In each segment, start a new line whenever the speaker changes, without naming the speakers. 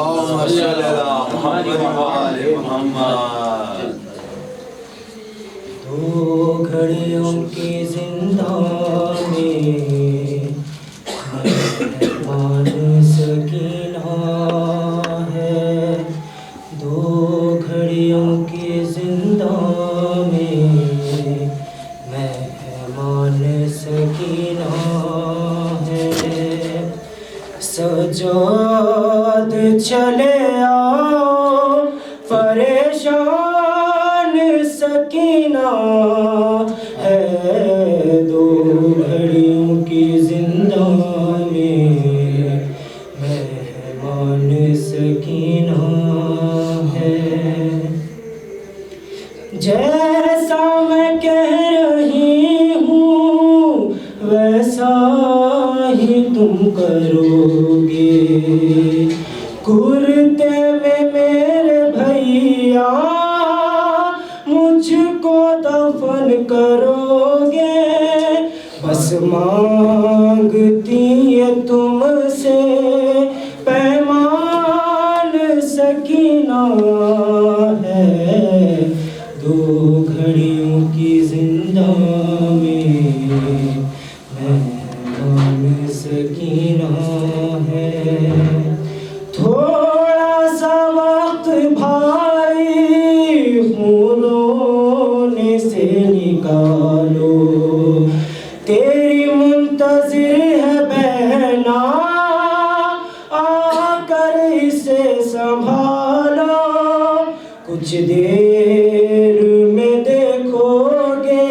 اللهم صل علی محمد وآل محمد۔
دو گھڑیوں کی زندانی مہمان سکینہ ہے، دو گھڑیوں کی زندانی مہمان سکینہ ہے۔ سجاد چلے آؤ پریشان سکینہ ہے، دو گھڑیوں کی زندانی مہمان سکینہ ہے۔ جیسا میں کہہ رہی ہوں ویسا ہی تم کرو گے، کرتے میں میرے بھیا مجھ کو دفن کرو گے، بس مانگتی ہے تم سے پیمان سکینہ ہے، دو گھڑیوں کی زندانی مہمان سکینہ ہے۔ تھوڑا سا وقت بھائی خون رونے سے نکالو، تیری منتظر ہے بہنا آ کر اسے سنبھالو، کچھ دیر میں دیکھو گے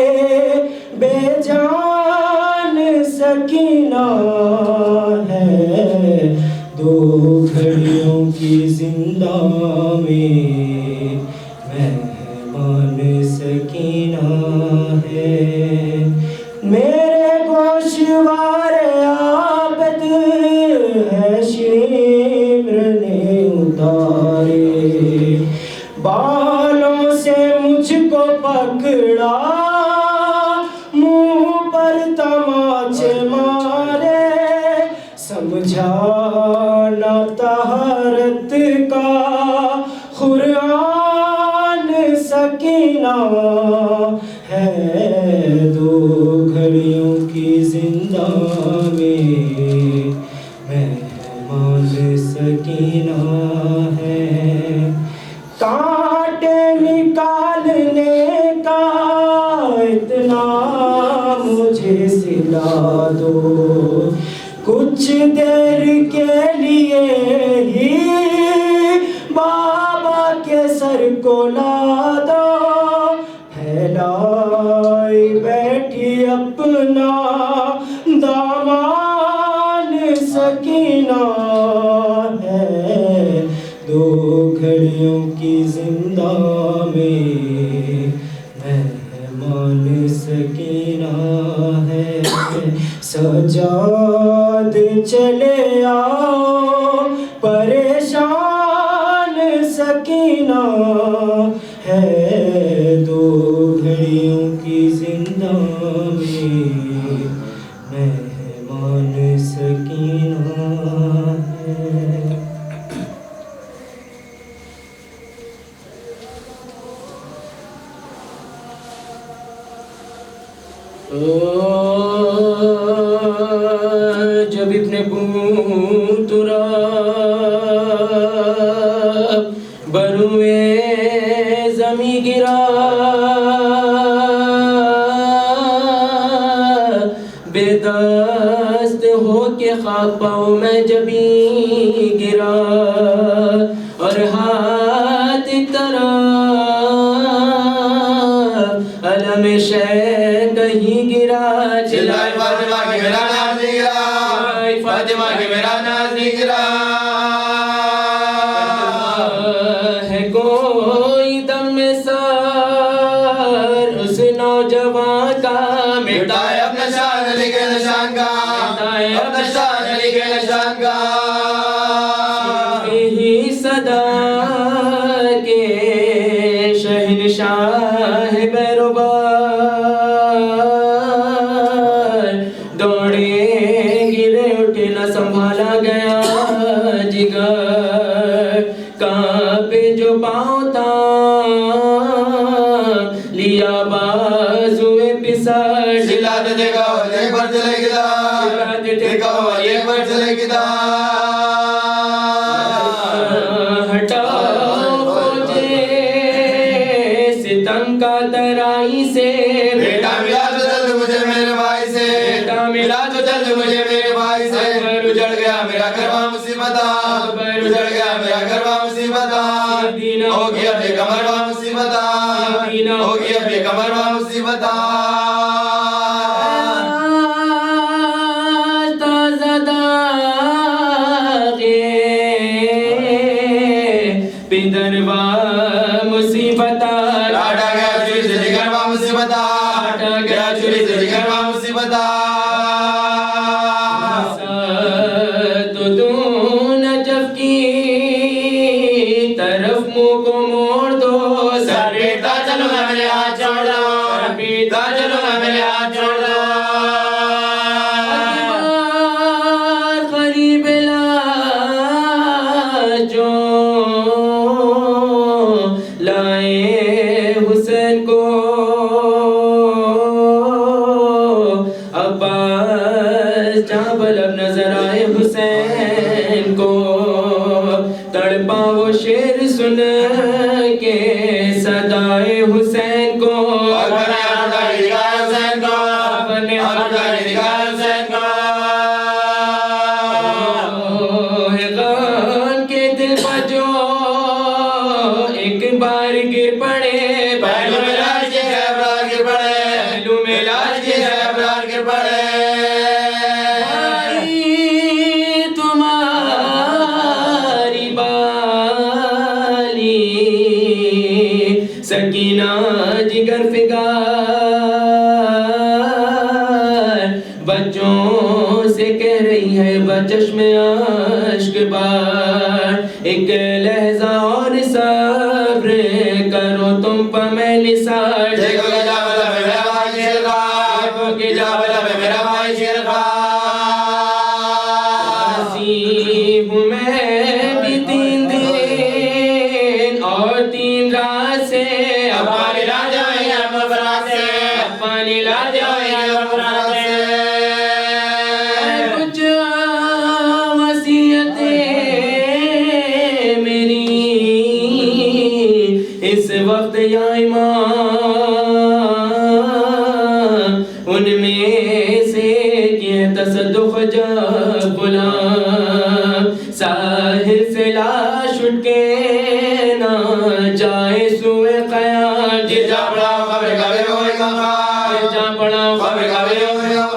بے جان سکینہ ہے، دو گھڑیوں کی زندانی مہمان سکینہ ہے۔ میرے گوشوار عابد ہے شمر نے اتارے، بالوں سے مجھ کو پکڑا منہ پر تماچے مارے، سمجھانا طہارت کا قرآن سکینہ ہے، دو گھڑیوں کی زندانی مہمان سکینہ ہے۔ کانٹے نکالنے کا اتنا مجھے سلا دو، کچھ دیر کے لیے ہی بابا کے سر کو لا دو، پھیلائی بیٹھی اپنا دامان سکینہ ہے، دو گھڑیوں کی زندانی مہمان سکینہ ہے۔ سجاد چلے آؤ پریشان سکینہ ہے، دو گھڑیوں کی زندانی مہمان سکینہ ہے۔ جب ابن بوترا بروئے زمیں گرا، بے دست ہو کے خاک پاؤں میں جبیں گرا، اور ہاتھ ایک طرف علم شہ کہیں گرا، چلائے فاطمہ کے میرا ناز گرا، فاطمہ کے میرا ناز گرا، ہے کوئی دم سار اس نوجوان کا، مٹائے اپنا شان علی کے نشان کا، مٹائے اپنا شان علی کے نشان کا، یہی صدا کے شہنشاہ بیروبار دوڑے گرے اٹھے نہ سنبھالا گیا جگر، کانپے جو پاؤں تھا لیا بازوئے پسر
چلاتے دیکھا اور ایک بار چلے گدا
چلاتے
دیکھا اور ایک بار چلے گدا
ہٹاؤ فوجے ستم کا ترائی سے
بیٹا ملا تو جلد مجھے میرے بھائی سے
بیٹا
ملا تو جلد مجھے میرے بھائی سے اجڑ گیا میرا گھروا مصیبت اجڑ گیا میرا گھروا مصیبت ہو گیا بے کمروا مصیبت ہو گیا بے کمروا مصیبت
تازہ داغے پدروا مصیبت
لاٹا گیا چوری سے جگروا مصیبت لاٹا گیا چوری سے جگروا مصیبت
تو دو نجف کی طرف منہ کو موڑ دو
سر بیٹا چلو نہ میرے ہاتھ چھوڑ دو سر بیٹا چلو نہ میرے ہاتھ چھوڑ دو
قریب جو لائے حسین کو عباس جہاں بلب نظر آئے حسین کو تڑپا وہ شیر سن کے صدائے حسین کو
اپنے ہاتھ دکھائے حسین کو
اپنے
ہاتھ دکھائے حسین کو
غم کے دل پر جو ایک بار گر پڑے
پہلو میں لاش کے ابرار گر پڑے
پہلو میں
لاش کے ابرار گر پڑے
تمہاری بالی سکینہ جگر فگار بچوں سے کہہ رہی ہے بچشم عشق بار ایک لحظہ اور صبر کرو تم پہ میں نثار
دیکھو کہ جا بلا میں میرا بھائی شیر خواہ دیکھو کہ جا بلا میں میرا بھائی شیر خواہ
ہنسی ہوں میں بھی 3 دن اور 3 رات سے
اپانی لا جائیں ہم برا سے
اپانی لا جائیں
ہم برا سے
کچھ وصیتیں میری اس وقت یا امام ان میں سے کہ تصدق جب غلام ساحل سے لاش اٹھ کے نہ جائے سوئے قیام
جا بڑا خبر کبھی ہوئے گا
جا پڑا
خبر کبھی ہوئے گا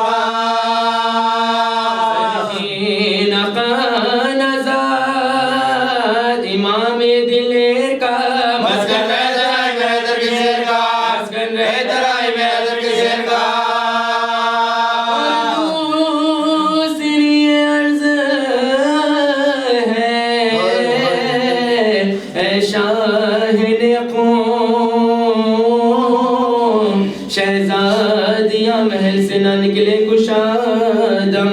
نقان آزاد امام دلیر کا
مسکن بہتر آئی بہتر کی شیر کا مسکن بہتر آئی بہتر کی شیر کا
دوسری عرض ہے اے شاہن قوم شہزادیاں محل سے نہ نکلے کشادم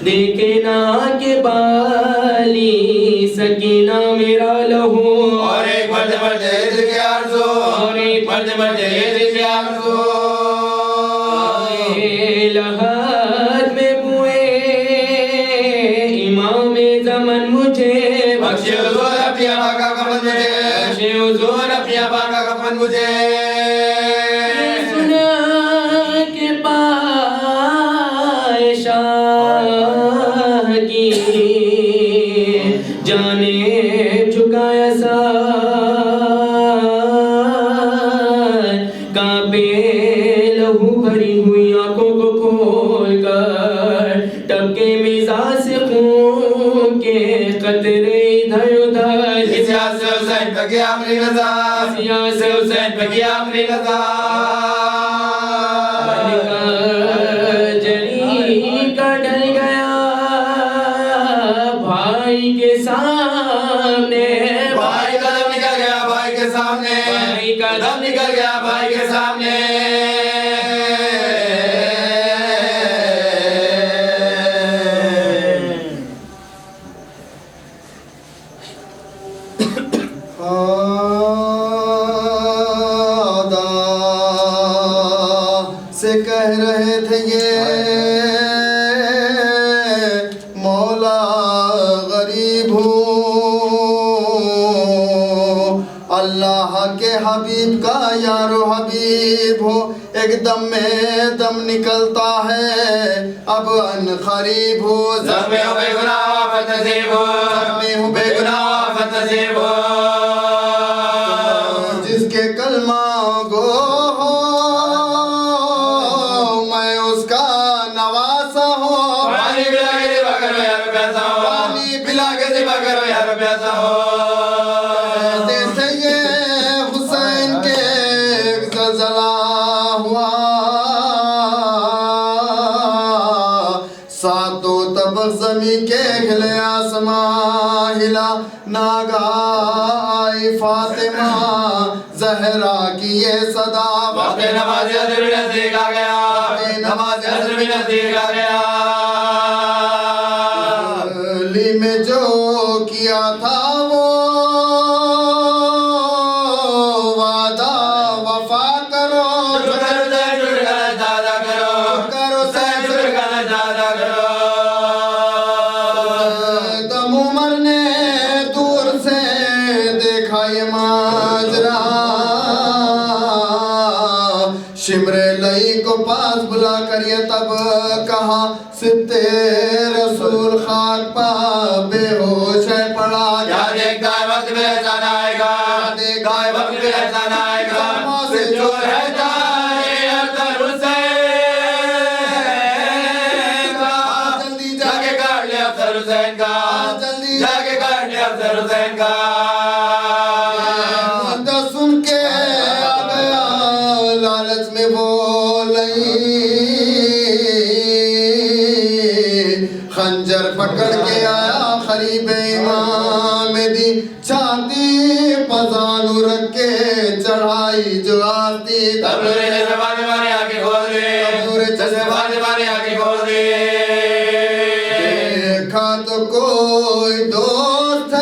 دیکھے نہ کہ بالی سکینہ میرا لہو
اور ایک مرد مرد دل کے آرزو
اور ایک
مرد مرد دل کے آرزو
لہات میں بوئے امام زمن مجھے
بخشے حضور اپنی آبا کا کفن مجھے بخشے حضور اپنی آبا کا کفن مجھے
سنا کہ پائے شاہ کی جانے جھکایا سار کعبے لہو بھری ہوئی آنکھوں کو کھول کر ٹپکے مزاج سے خون کے قطرے ادھر ادھر
سیاہ سے حسین پہ کیا اپنی رضا سیاہ سے حسین پہ کیا اپنی رضا
جری کا ڈل گیا بھائی کے سامنے
بھائی کا دم نکل گیا بھائی کے سامنے
بھائی کا
دم نکل گیا بھائی کے سامنے
خدا سے کہہ رہے تھے یہ مولا غریب ہوں، اللہ کے حبیب کا یار و حبیب ہو، ایک دم میں دم نکلتا ہے اب ان قریب ہو،
زخمی ہوں بے گناہ آفت نصیب ہو،
زخمی ہوں
بے گناہ آفت نصیب ہو،
جس کے کلمہ گو ہو میں اس کا نواسا ہوں،
پانی پلا کے ذبح کرو یا رو پیاسا ہو،
پانی
پلا کے ذبح کرو یا رو پیاسا ہو،
جیسے یہ حسین کے ایک زلزلہ ہوا، ساتوں طبق زمین کے ہلے آسمان ہلا، ناگہاں آئی فاطمہ زہرا کی یہ صدا،
وقت نماز عصر بھی نزدیک آ گیا، نماز عصر بھی نزدیک آ گیا،
لی میں جو کیا تھا وہ وعدہ وفا کرو،
شکر کا نجادہ کرو،
کرو
شکر کا نجادہ کرو،
دم عمر نے دور سے دیکھا یہ ماجرا، شمر لئی کو پاس بلا کر یہ تب کہا ستے رسول خاک پا بے ہوش ہے پڑا،
کیا دیکھتا ہے وقت بھی احسان آئے گا، گائے وقت بھی احسان آئے گا، سے جو رہتا ہے اختر حسین کا،
جلدی
جا کے کاٹ لے افسر حسین کا،
جلدی
جا کے کاٹ لے افسر حسین کا،
مدہ سن کے آ گیا لالچ میں وہ لئی، خنجر پکڑ کے آیا قریب امام دی، چھاتی پزانو رکھ کے چڑھائی جو آتی،
تبلورے جیسے بانے بانے آنکھیں کھول دے، جیسے بانے بانے آنکھیں کھول دے،
دیکھا تو کوئی دوست ہے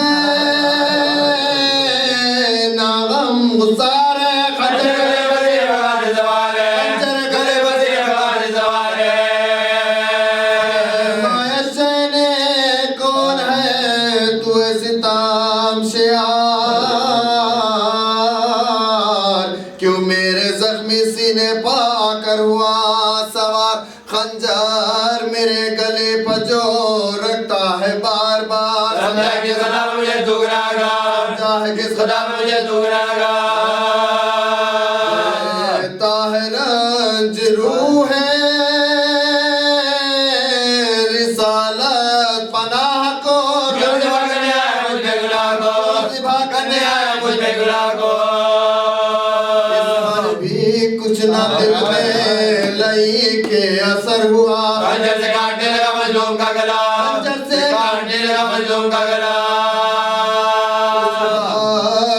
نہ غم گسار ہے،
خنجر گلے وزیر بغاد زوال ہے، گلے وزیر بغاد زوال ہے،
معاشن کون ہے تو ستام شیار، کیوں میرے زخمی سینے پا کر ہوا سوار، خنجر میرے گلے پہ جو رکھتا ہے بار بار،
سمجھا کہ خدا میں مجھے دگنا گا،
سمجھا ہے کہ
خدا میں مجھے دگنا گا،
دیتا ہے رنج روح ہے رسالت پناہ کو،
کیوں ذبح کرنے آیا مجھ پہ گناہ کو،
ذبح
کرنے آیا مجھ پہ گناہ کو،
اس پر بھی کچھ نہ دل میں لئی کے اثر ہوا،
خنجر سے کاٹنے لگا مظلوم کا گلا،
خنجر سے
کاٹنے لگا مظلوم کا گلا،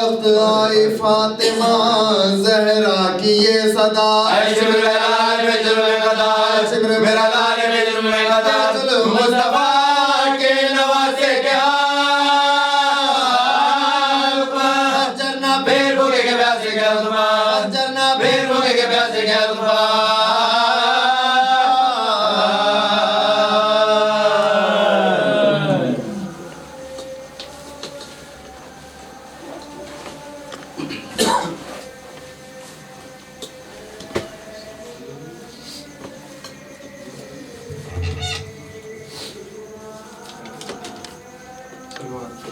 وقت آئی فاطمہ زہرا کی یہ صدا،
اے شمر میرا لال میں ظلم قضا، شمر میرا لال میں ظلم قضا، مصطفیٰ کے نواسے کے حق پر،
جرنا
بیر بھوکے کے پیاسے کے عثمان،
جرنا
بیر بھوکے کے پیاسے کے عثمان،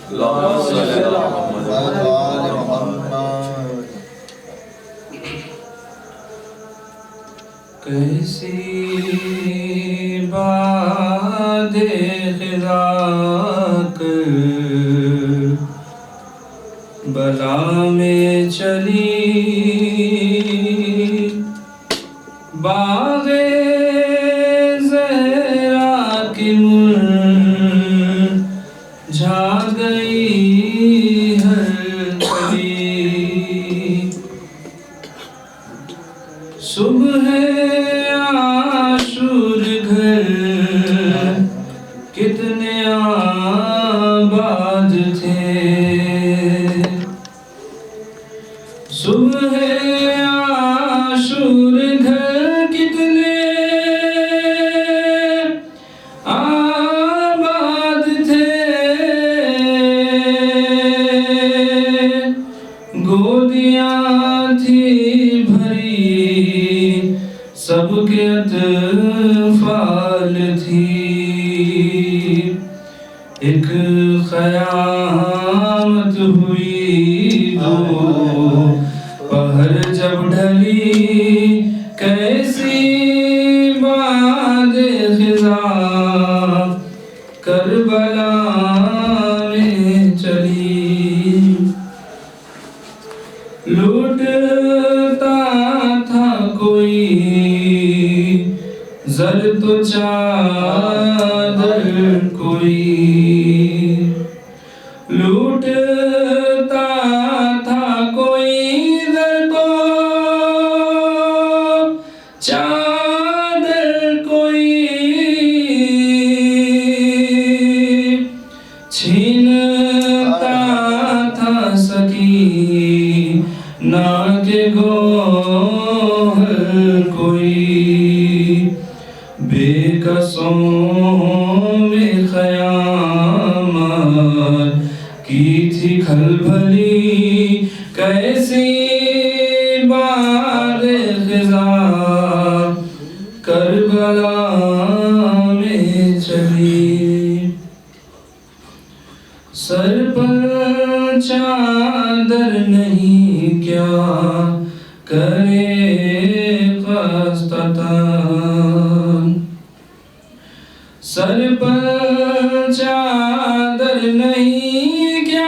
اللهم صل على محمد.
کیسی باد خدا کر بلا میں چلی باغ زہرا کی مرجھا گئی ہر کلی، صبح عاشور گھر کتنے آباد تھے، ایک قیامت ہوئی دو پہر جب ڈھلی کیسی باد خزاں کربلا میں چلی لوٹتا تھا کوئی زر تو چادر کوئی لوٹتا تھا کوئی زر تو چادر کوئی چھینتا تھا سکینہ کے گوہر کوئی بے کسوں میں خیامت کی تھی کھلبلی کیسی باد خزاں کربلا میں چلی سر پر چادر نہیں کیا کرے خستتاً سر پر چادر نہیں کیا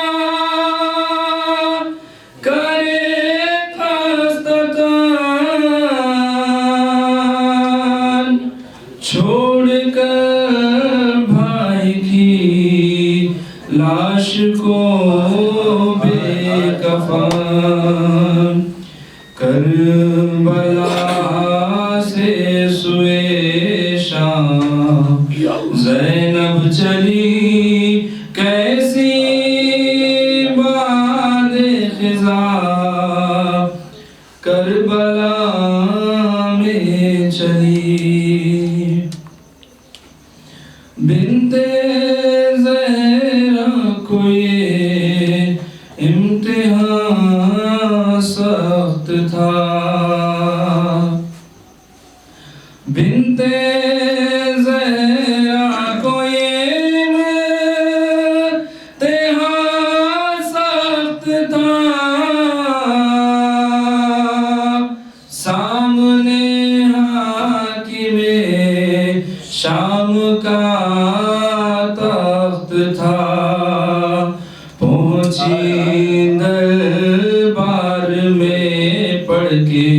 کرے خستتاً چھوڑ کر بھائی کی لاش کو بے کفن کربلا سے سوئے شام زینب چلی کیسی باد خزاں کربلا میں چلی بنت زہرا کو یہ امتحان سخت تھا بنت زہرا کو یہ امتحان سخت تھا سامنے حاکم شام کا تخت تھا پہنچی دربار میں پڑھ کے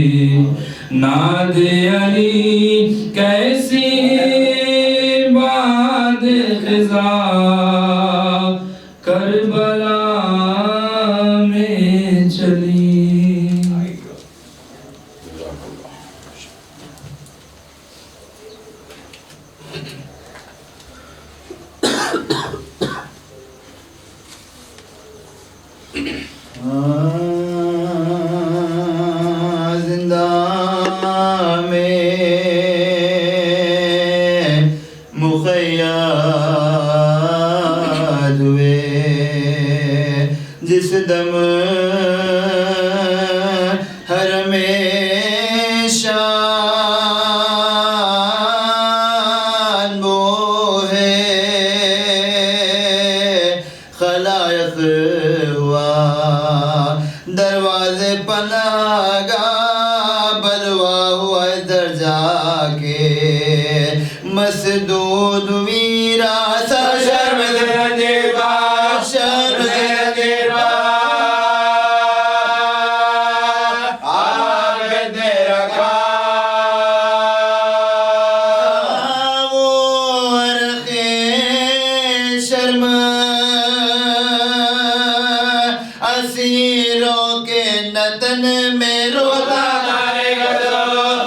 ناد علی کیسی باد خزاں کربلا میں چلی
زندہ میں مقید ہوئے جس دم حرم شان وہ ہے خلائق ہوا دروازے پناہ گاہ بلوا ہوا ادھر جا کے مسدود ویرا سا شرم سے رنجیبا شرم سے رنجیبا آگے دے رکھا وہ رکھے شرم اسیروں کے نتن میں روتا تارے گردو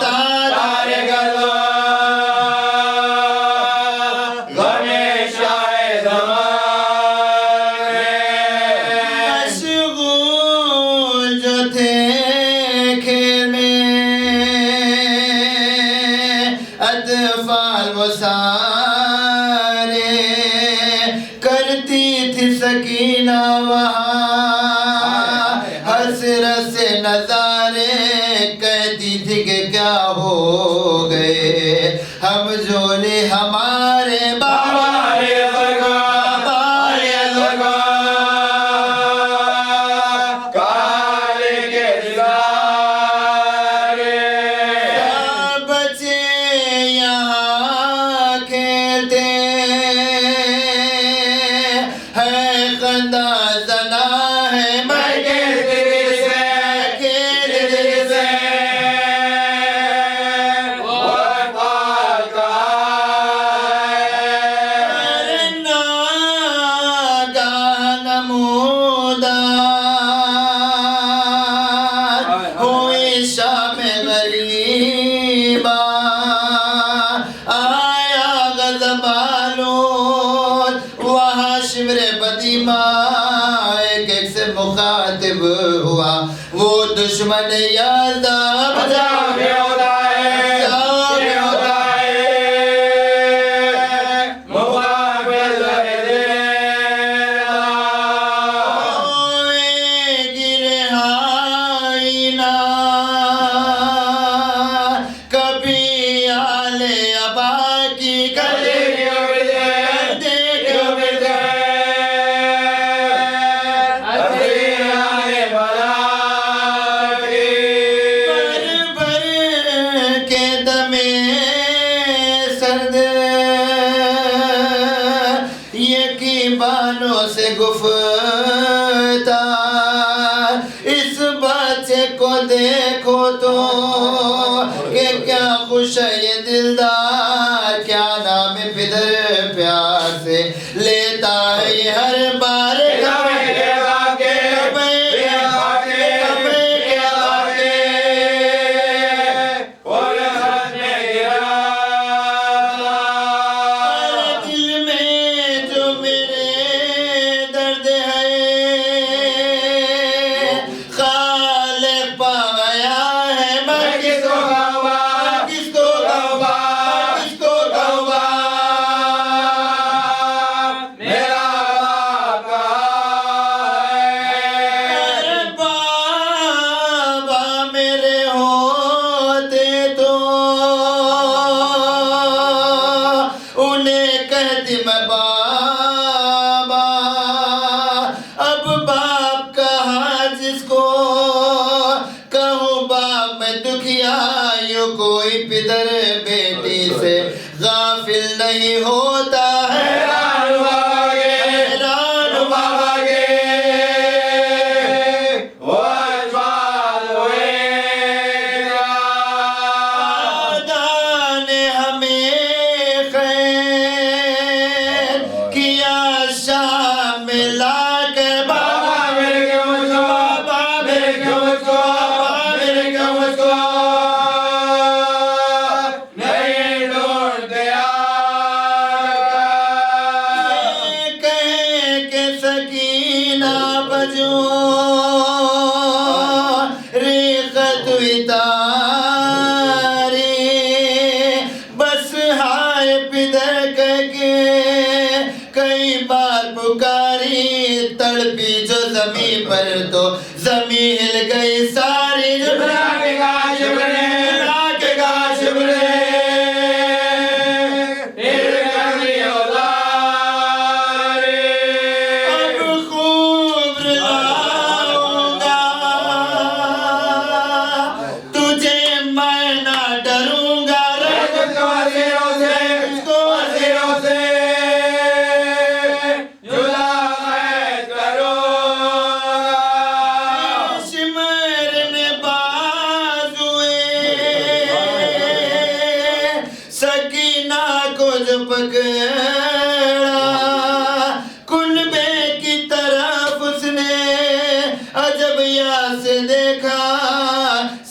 تارے گردو غمِ شاہ زمان مشغول جو تھے کھیل میں اطفال وہ سارے کرتی تھی سکینہ وہاں حسرت سے نظارے کہتی تھی کہ کیا ہو گئے ہم جولے ہمارے بابا زنا ہے میں کے دل سے
وہ اقبال کہا ہے
ناگاہ نمودار ہوئی شام غریبا آیا غضب آلود وہاں شمر بدیمہ ایک ایک سے مخاطب ہوا وہ دشمن یازدہ
بچا بھی ہوتا ہے یہ ہوتا ہے مقابل
گرہائینا کبھی آلے ابا کی گلی بھر کے دمے سرد یقینوں سے گفتار اس بچے کو دیکھو تو کہ کیا خوش ہے یہ دلدار کیا نام پدر پیار سے لیتا ہے یہ ہر بار دل میں جو میرے درد ہے خالق پایا ہے میں کس کو
میرا
بابا میرے ہوتے تو انہیں کہتی میں بابا اب باپ کہا جس کو کہوں باپ میں دکھیا یوں کوئی پدر بیٹی سے غافل نہیں ہوتا ہے خدا نے ہمیں خیر کیا شام میں لا کے بابا کہیں کہ سکینہ بجو ریخت ہوئی تاری بس ہائے پدر کہہ کے کئی بار پکاری تڑپی جو زمین پر تو زمین ہل گئی ساری اب خوب رلاؤں گا تجھے میں نہ ڈروں گا شمر نے بازوئے سکینہ کو جو پکڑا کنبے کی طرف اس نے عجب یا سے دیکھا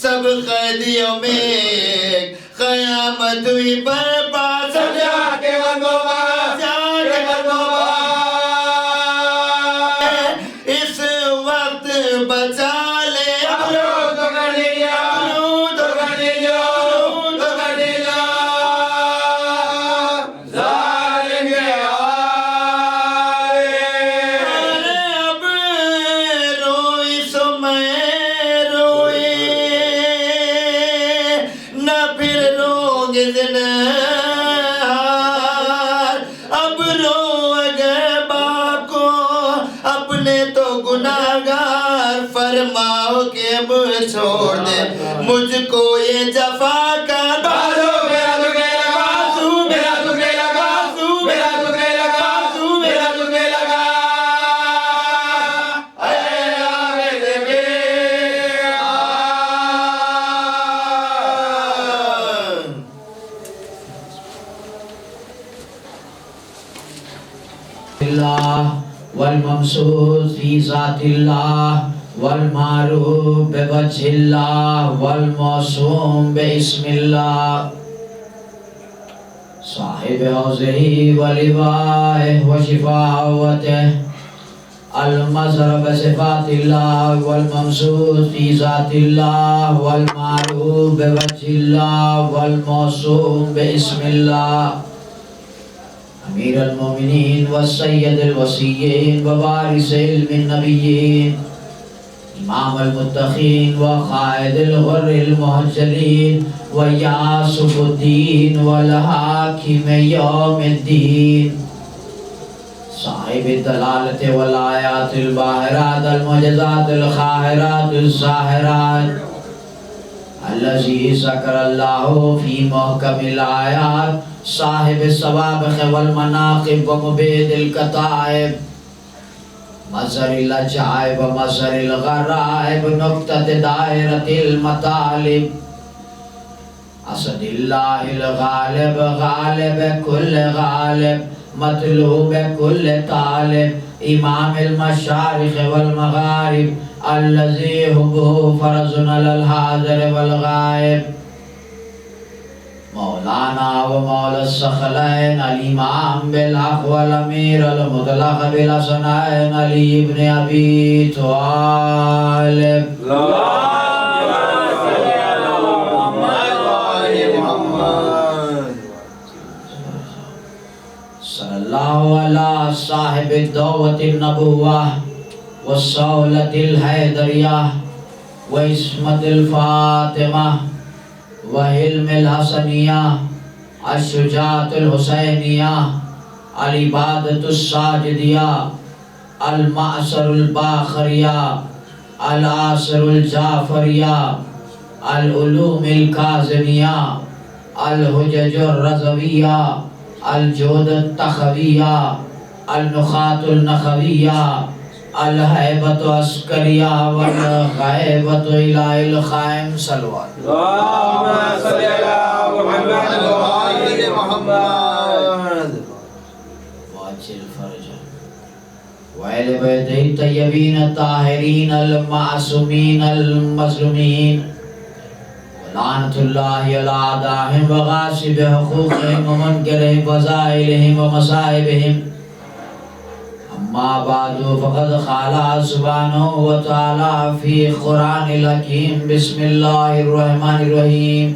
سب قیدیوں میں ایک قیامت ہوئی برپا اس وقت بچا لے اب روئی سو میں روئی نہ پھر روگے زنہار اب رو اگر باپ کو اپنے تو گناہگار فرماؤ کہ اب چھوڑ دے مجھ کو یہ جفا کا
والممسوس فی ذات اللہ والمعروف بوجہ اللہ والموسوم باسم اللہ صاحب حوضہ ولوائہ وشفاعتہ المظہر بصفات اللہ والممسوس فی ذات اللہ والمعروف بوجہ اللہ والموسوم باسم اللہ امیر المومنین والسید الوصیین ووارث علم النبیین امام المتقین وقائد الغر المحجلین ویاسف الدین والحاکم یوم الدین صاحب الدلالت والآیات الباہرات المعجزات الخاہرات الساہرات الذی ذکر اللہ فی محکم الآیات صاحب السوابق والمناقب ومبید الکتائب مظہر العجائب ومظہر الغرائب نقطۃ دائرۃ المطالب اسد اللہ الغالب غالب کل غالب مطلوب کل طالب امام المشارق والمغارب الذی حبہ فرض علی الحاضر والغائب مولانا و مولا الثقلین الامام بالحق والامیر المطلق بالحسنین علی ابن ابی طالب صلی اللہ علی صاحب الدعوت النبوہ والصولت الحیدریہ وعصمت الفاطمہ وحلم الحسنیہ الشجاعت الحسینیہ العبادت الساجدیہ المعصر الباخریہ العاصر الجعفریہ العلوم الکاظمیہ الحجج الرضویہ الجود التخویہ النخات النخویہ الحیبت عسکریہ والغیبت الہ الخائم صلوات
اللهم صل على محمد وآل محمد
واجل فرجہ وآل بیتہ الطیبین الطاہرین المعصومین المظلومین لعنت اللہ علی اعدائہم وغاصب حقوقہم ومنکر فضائلہم ومصائبہم اما بعد فقد قال سبحانہ وتعالی فی قرآن الحکیم بسم اللہ الرحمن الرحیم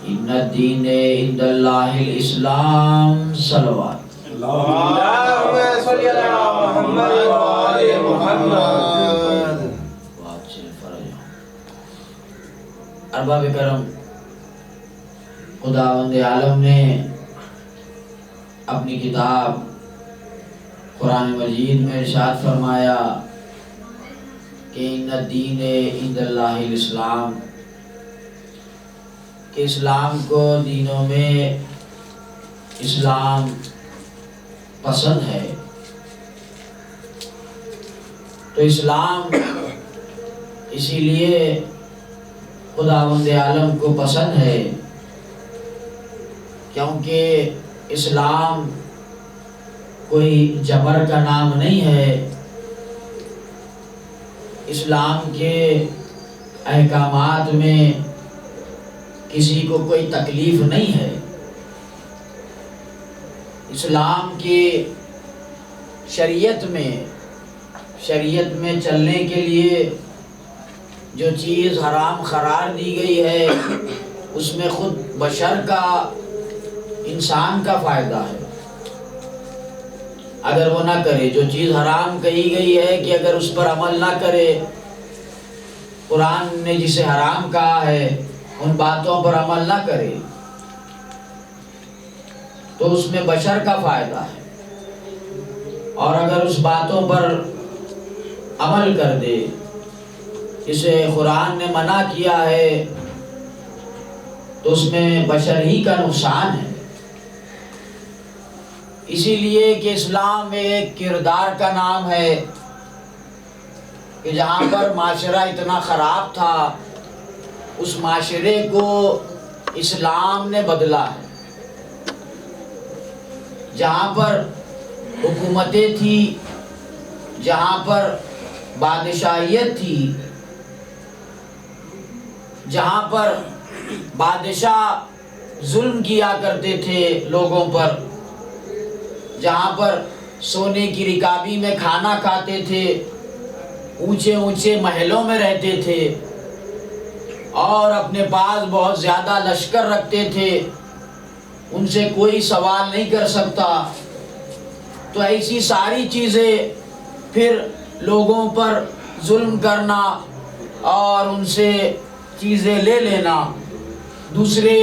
ان الدین عند اللہ الاسلام صلوات
اللهم صل على محمد وآل محمد
واجل فرجہ ارباب کرم خداوند عالم نے اپنی کتاب قرآن مجید میں ارشاد فرمایا کہ ان الدین عند اللہ الاسلام کہ اسلام کو دینوں میں اسلام پسند ہے. تو اسلام اسی لیے خداوند عالم کو پسند ہے کیونکہ اسلام کوئی جبر کا نام نہیں ہے. اسلام کے احکامات میں کسی کو کوئی تکلیف نہیں ہے. اسلام کی شریعت میں چلنے کے لیے جو چیز حرام قرار دی گئی ہے اس میں خود بشر کا انسان کا فائدہ ہے. اگر وہ نہ کرے، جو چیز حرام کہی گئی ہے کہ اگر اس پر عمل نہ کرے، قرآن نے جسے حرام کہا ہے ان باتوں پر عمل نہ کرے تو اس میں بشر کا فائدہ ہے. اور اگر اس باتوں پر عمل کر دے جسے قرآن نے منع کیا ہے تو اس میں بشر ہی کا نقصان ہے. اسی لیے کہ اسلام ایک کردار کا نام ہے کہ جہاں پر معاشرہ اتنا خراب تھا اس معاشرے کو اسلام نے بدلا ہے. جہاں پر حکومتیں تھی جہاں پر بادشاہیت تھی، جہاں پر بادشاہ ظلم کیا کرتے تھے لوگوں پر، جہاں پر سونے کی رکابی میں کھانا کھاتے تھے، اونچے اونچے محلوں میں رہتے تھے اور اپنے پاس بہت زیادہ لشکر رکھتے تھے، ان سے کوئی سوال نہیں کر سکتا، تو ایسی ساری چیزیں پھر لوگوں پر ظلم کرنا اور ان سے چیزیں لے لینا، دوسرے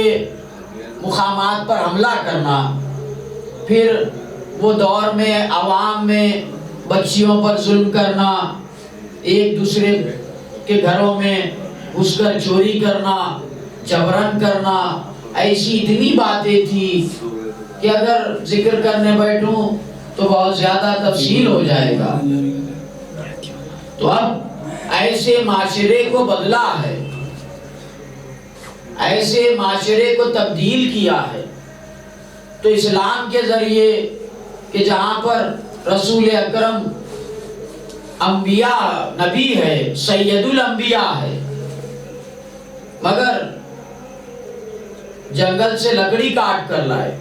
مقامات پر حملہ کرنا، پھر وہ دور میں عوام میں بچیوں پر ظلم کرنا، ایک دوسرے کے گھروں میں گھس کر چوری کرنا، جبرن کرنا، ایسی اتنی باتیں تھی کہ اگر ذکر کرنے بیٹھوں تو بہت زیادہ تفصیل ہو جائے گا۔ تو اب ایسے معاشرے کو بدلا ہے، ایسے معاشرے کو تبدیل کیا ہے تو اسلام کے ذریعے کہ جہاں پر رسول اکرم انبیاء نبی ہے، سید الانبیاء ہے، مگر جنگل سے لکڑی کاٹ کر لائے،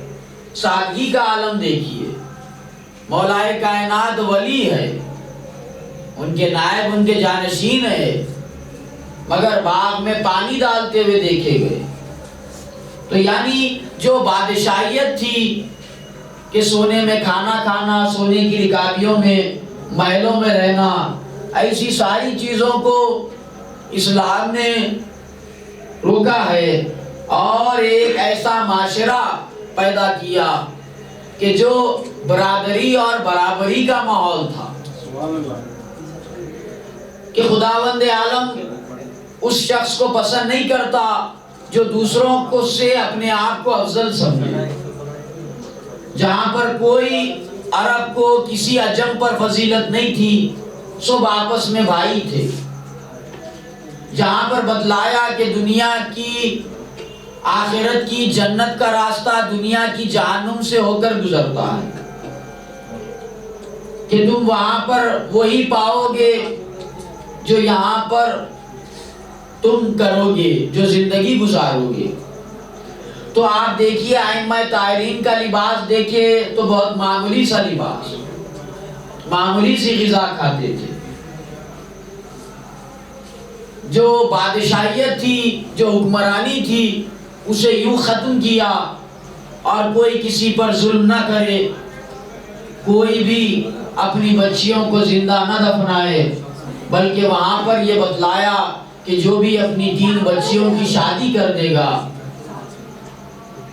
سادگی کا عالم دیکھیے، مولائے کائنات ولی ہے، ان کے نائب ان کے جانشین ہے، مگر باغ میں پانی ڈالتے ہوئے دیکھے گئے۔ تو یعنی جو بادشاہیت تھی کہ سونے میں کھانا کھانا، سونے کی رکابیوں میں محلوں میں رہنا، ایسی ساری چیزوں کو اسلام نے روکا ہے اور ایک ایسا معاشرہ پیدا کیا کہ جو برادری اور برابری کا ماحول تھا، کہ خداوند عالم اس شخص کو پسند نہیں کرتا جو دوسروں کو سے اپنے آپ کو افضل سمجھے۔ جہاں پر کوئی عرب کو کسی عجم پر فضیلت نہیں تھی، سب آپس میں بھائی تھے۔ جہاں پر بتلایا کہ دنیا کی آخرت کی جنت کا راستہ دنیا کی جہنم سے ہو کر گزرتا ہے، کہ تم وہاں پر وہی پاؤ گے جو یہاں پر تم کرو گے، جو زندگی گزارو گے۔ تو آپ دیکھیے ائمہ طاہرین کا لباس دیکھیے تو بہت معمولی سا لباس، معمولی سی غذا کھاتے تھے۔ جو بادشاہیت تھی، جو حکمرانی تھی، اسے یوں ختم کیا اور کوئی کسی پر ظلم نہ کرے، کوئی بھی اپنی بچیوں کو زندہ نہ دفنائے، بلکہ وہاں پر یہ بتلایا کہ جو بھی اپنی 3 بچیوں کی شادی کر دے گا،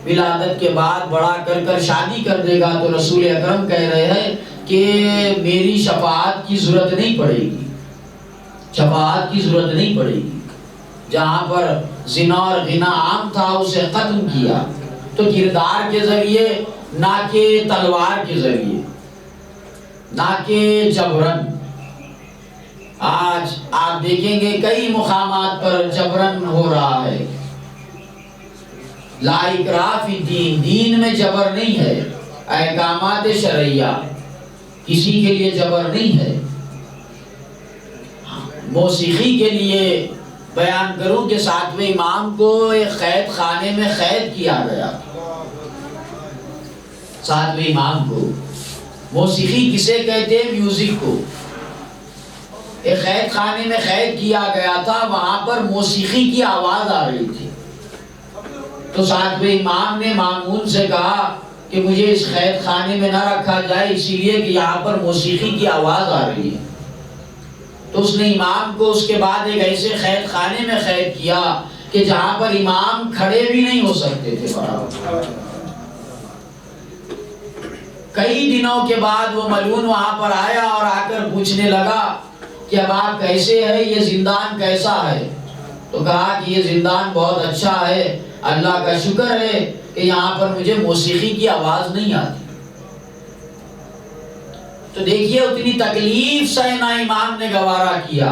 ولادت کے بعد بڑا کر کر شادی کر دے گا، تو رسول اکرم کہہ رہے ہیں کہ میری شفاعت کی ضرورت نہیں پڑے گی، شفاعت کی ضرورت نہیں پڑے گی۔ جہاں پر زنا اور غنا عام تھا اسے ختم کیا، تو کردار کے ذریعے نہ کہ تلوار کے ذریعے، نہ کہ جبرن۔ آج آپ دیکھیں گے کئی مقامات پر جبرن ہو رہا ہے۔ لا اکراہ فی الدین، دین میں جبر نہیں ہے، احکامات شرعیہ، کسی کے لیے جبر نہیں ہے۔ موسیقی کے لیے بیان کروں کہ 7ویں امام کو ایک قید خانے میں قید کیا گیا، 7ویں امام کو۔ موسیقی کسے کہتے ہیں؟ میوزک کو۔ ایک قید خانے میں قید کیا گیا تھا، وہاں پر موسیقی کی آواز آ رہی تھی، تو 7ویں امام نے مامون سے کہا کہ مجھے اس قید خانے میں نہ رکھا جائے، اسی لیے کہ یہاں پر موسیقی کی آواز آ رہی ہے۔ تو اس نے امام کو اس کے بعد ایک ایسے قید خانے میں قید کیا کہ جہاں پر امام کھڑے بھی نہیں ہو سکتے تھے برابر۔ کئی دنوں کے بعد وہ ملعون وہاں پر آیا اور آ کر پوچھنے لگا کہ اب آپ کیسے ہیں، یہ زندان کیسا ہے؟ تو کہا کہ یہ زندان بہت اچھا ہے، اللہ کا شکر ہے کہ یہاں پر مجھے موسیقی کی آواز نہیں آتی۔ تو دیکھیے اتنی تکلیف سہنا امام نے گوارا کیا،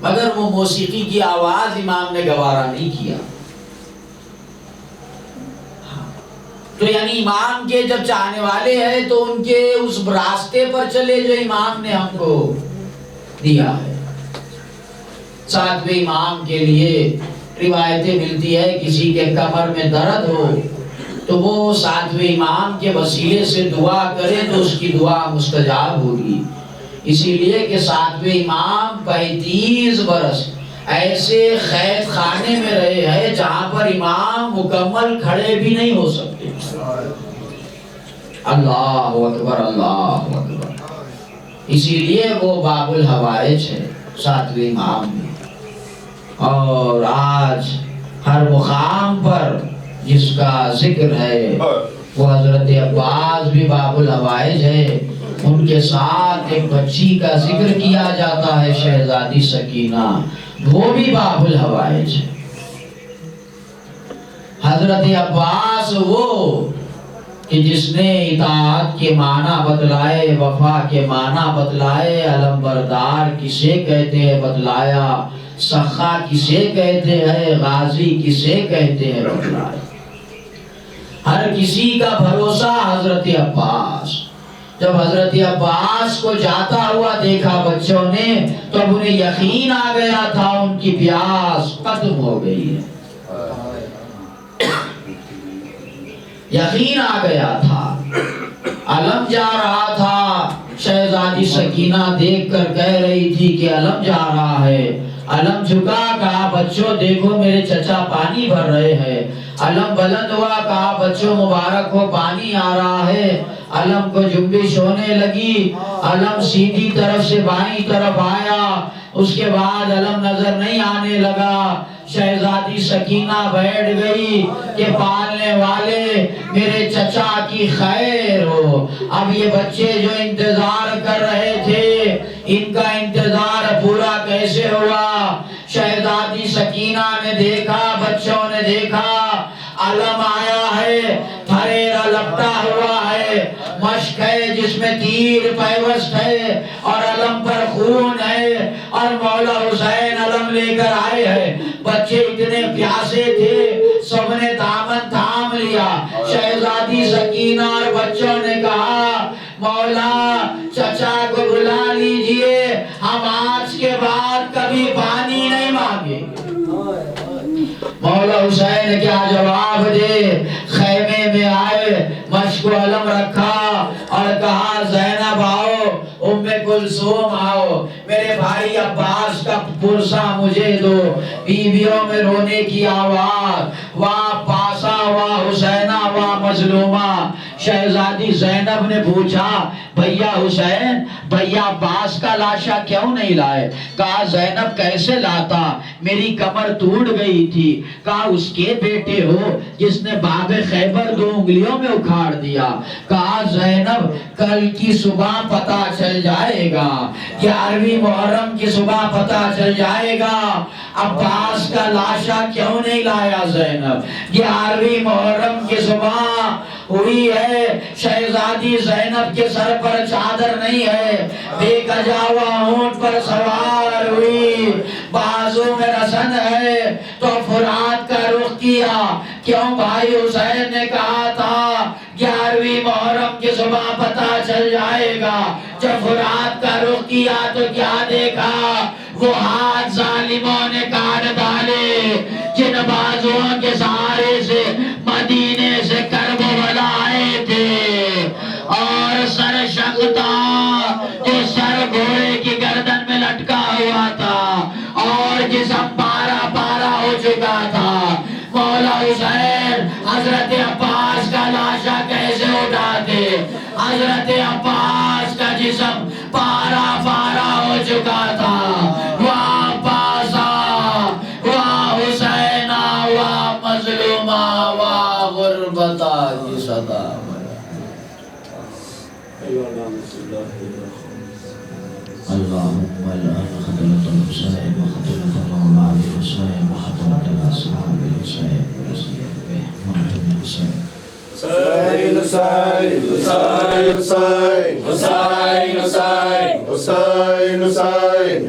مگر وہ موسیقی کی آواز امام نے گوارا نہیں کیا۔ تو یعنی امام کے جب چاہنے والے ہیں تو ان کے اس راستے پر چلے جو امام نے ہم کو دیا ہے۔ ساتویں امام کے لیے روایتیں ملتی ہے کسی کے کمر میں درد ہو تو وہ ساتویں امام کے وسیلے سے دعا کرے تو اس کی دعا مستجاب ہوگی، اسی لیے کہ ساتویں امام 35 برس ایسے قید خانے میں رہے ہیں جہاں پر امام مکمل کھڑے بھی نہیں ہو سکتے۔ اللہ اکبر، اللہ اکبر۔ اسی لیے وہ باب الحوائج ہے ساتویں امام میں۔ اور آج ہر مقام پر جس کا ذکر ہے وہ حضرت عباس بھی باب الحوائج ہے، ان کے ساتھ ایک بچی کا ذکر کیا جاتا ہے شہزادی سکینہ، وہ بھی باب الحوائج ہے۔ حضرت عباس وہ کہ جس نے اطاعت کے معنی بتلائے، وفا کے معنی بتلائے، علم بردار کسے کہتے ہیں بتلایا، سخا کسے کہتے ہیں، غازی کسے کہتے ہیں بتلایا۔ ہر کسی کا بھروسہ حضرت عباس۔ جب حضرت عباس کو جاتا ہوا دیکھا بچوں نے تو اب انہیں یقین آ گیا تھا ان کی پیاس ختم ہو گئی ہے، یقین آ گیا تھا۔ علم جا رہا تھا، شہزادی سکینہ دیکھ کر کہہ رہی تھی کہ علم جا رہا ہے۔ علم جھکا، کہا بچوں دیکھو میرے چچا پانی بھر رہے ہیں۔ علم بلند ہوا، کہا بچوں مبارک ہو پانی آ رہا ہے۔ علم کو جنبش ہونے لگی، علم سیدھی طرف سے بائیں طرف آیا، اس کے بعد علم نظر نہیں آنے لگا۔ شہزادی سکینہ بیٹھ گئی کہ پالنے والے میرے چچا کی خیر ہو۔ اب یہ بچے جو انتظار کر رہے تھے ان کا انتظار پورا کیسے ہوا؟ شہزادی سکینہ نے دیکھا، بچوں نے دیکھا، علم آیا ہے، تھریرا لپٹا ہوا ہے، مشک ہے جس میں تیر پیوست ہے اور علم پر خون ہے، اور مولا حسین علم لے کر آئے ہیں۔ بچے اتنے پیاسے تھے، سب نے دامن تھام لیا۔ شہزادی سکینہ اور بچوں نے کہا مولا چچا کو بلا لیجئے، ہم آج کے بعد کبھی پانی نہیں مانگیں گے۔ مولا حسین کیا جواب دے؟ خیمے میں آئے، مشک و علم رکھا اور کہا زینب آؤ، ام کلثوم آؤ، میرے بھائی عباس کا پرسہ مجھے دو۔ بیویوں میں رونے کی آواز، واہ پاسا واہ حسینہ واہ مظلومہ۔ شہزادی زینب نے پوچھا بھیا حسین، بھیا عباس کا لاشا کیوں نہیں لائے؟ کہا زینب کیسے لاتا، میری کمر ٹوٹ گئی تھی۔ کہا اس کے بیٹے ہو جس نے باب خیبر 2 انگلیوں میں اکھاڑ دیا۔ کہا زینب کل کی صبح پتہ چل جائے گا، 11ویں محرم کی صبح پتہ چل جائے گا عباس کا لاشا کیوں نہیں لایا زینب۔ 11ویں محرم کی صبح ہوئی ہے، شہزادی زینب کے سر پر چادر نہیں ہے، بے کجاوا اونٹ پر سوار ہوئی، بازو میں رسن ہے، تو فرات کا رخ کیا۔ کیوں بھائی حسین نے کہا تھا 11ویں محرم کی صبح پتہ چل جائے گا، جب فرات کا رخ کیا تو کیا دیکھا؟ وہ ہاتھ ظالموں نے کاٹ ڈالے جن بازوؤں کے سہارے سے مدینے سے کربلا آئے تھے، اور سر شقتا جو سر گھوڑے کی گردن میں لٹکا ہوا تھا اور جسم پارا پارا ہو چکا تھا۔ مولا حسین حضرت عباس کا لاشا کیسے اٹھاتے؟ حضرت عباس کا جسم پارا پارا ہو چکا تھا۔ واہ پاسا واہ حسینہ واہ مظلومہ واہ غربتہ کی صدا۔ اللهم الآن خطرة الحسين وخطرة مولاي الحسين وخطرة الأصحاب الحسين ورسول محمد الحسين
حسین حسین حسین حسین حسین حسین حسین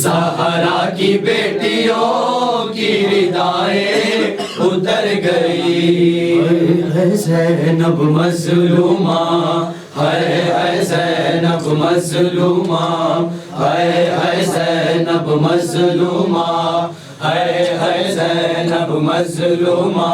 زہرا کی بیٹیوں کی ردائیں اتر گئی ہے زینب مظلومہ ہے زینب مظلومہ ہے زینب مظلومہ ہے زینب مظلومہ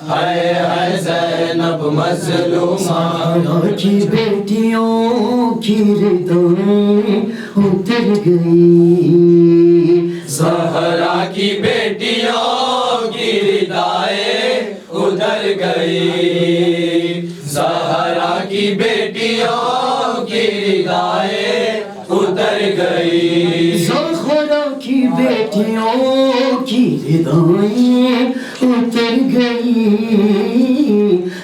ہے زینب مظلومہ
زہرا کی بیٹیوں کی ردائیں اتر گئی
زہرا کی بیٹیوں کی ردائیں اتر گئی زہرا کی بیٹیوں کی ردائیں اتر گئی
زہرا کی بیٹیوں کی ردائیں اتر گئی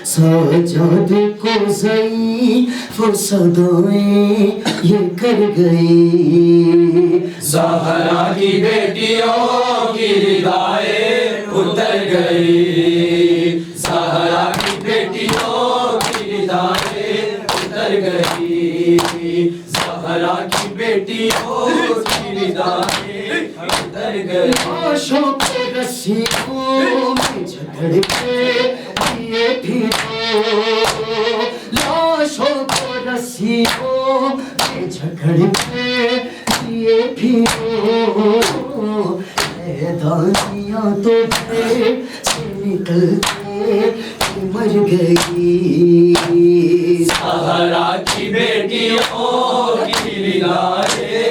سجاد کو ضعیف صدائیں یہ کر گئی
زہرا کی بیٹیوں کی ردائیں اتر گئی زہرا کی بیٹیوں کی ردائیں اتر گئی زہرا کی بیٹیوں کی ردائیں اتر گئی
لاشوں کے رسیوں میں جھگڑ کے دیے پھرو لاشوں کو رسیوں میں جھگڑ کے دیے پھرو دانیاں تو پھر سے نکل کے مر گئی
زہرا کی بیٹیوں کی ردائیں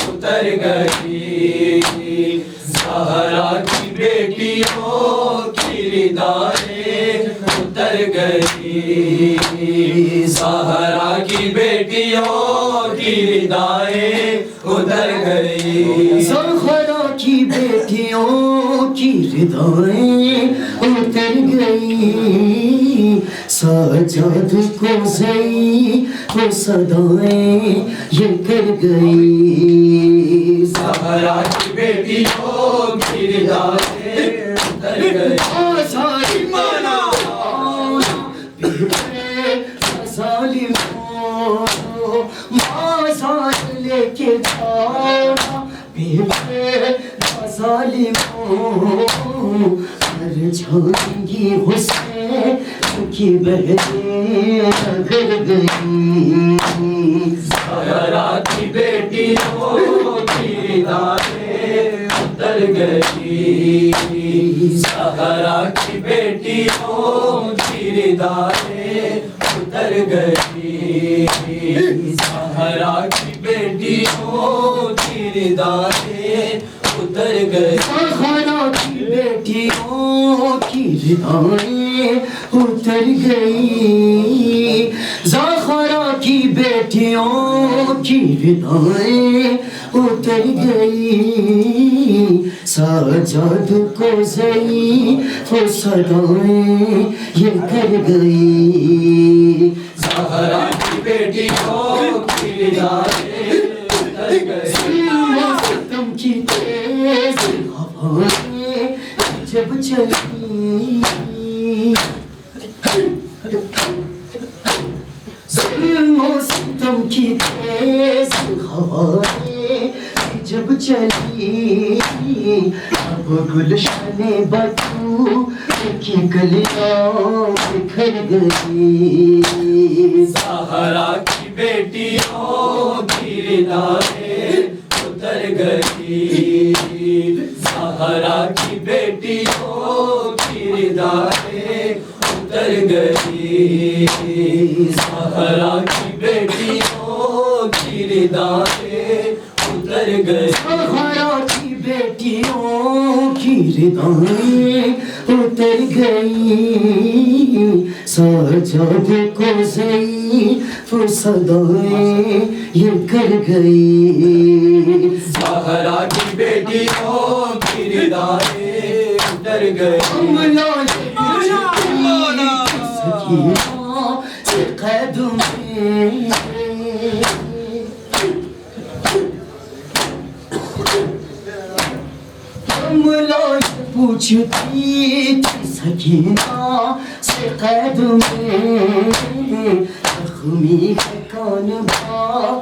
اتر گئی زہرا کی بیٹیوں کی ردائیں اتر گئی زہرا کی بیٹیوں کی ردائیں اتر گئی
زہرا کی بیٹیوں کی ردائیں اتر گئی سجاد کو ضعیف صدائیں یہ کر گئی
زہرا کی بیٹیوں کی ردائیں اتر گئی
ظالموں مازال لے کے جانا ظالموں مر جائیں گی حسین کی بہنیں اگر گئی
زہرا کی بیٹیوں کی ردائیں اتر گئی زہرا کی بیٹیوں کی ردائیں اتر گئی زہرا کی بیٹیوں کی ردائیں اتر گئی
زہرا کی بیٹیوں کی ردائیں اتر گئی زہرا کی بیٹیوں کی ردائیں اتر گئی سجاد کو ضعیف صدائیں یہ کر گئی
زہرا کی بیٹیوں کی ردائیں اتر گئی
ستم کی تیز ہوائیں جب چلی ظلم و ستم کی تیز ہوائیں جب چلی اب گلشن بطو کی کلیاں بکھر گئی
زہرا کی بیٹیوں کی ردائیں اتر گئی زہرا کی بیٹیوں کی ردائیں اتر گئی زہرا کی بیٹیوں کی ردائیں اتر گئی
زہرا کی بیٹیوں کی ردائیں اتر گئی سجاد کو ضعیف صدائیں یہ کر گئی
زہرا کی بیٹیوں کی ردائیں اتر گئی
سکینہ سے قید میں پوچھتی تھی سکینہ سے قید میں زخمی ہے کون با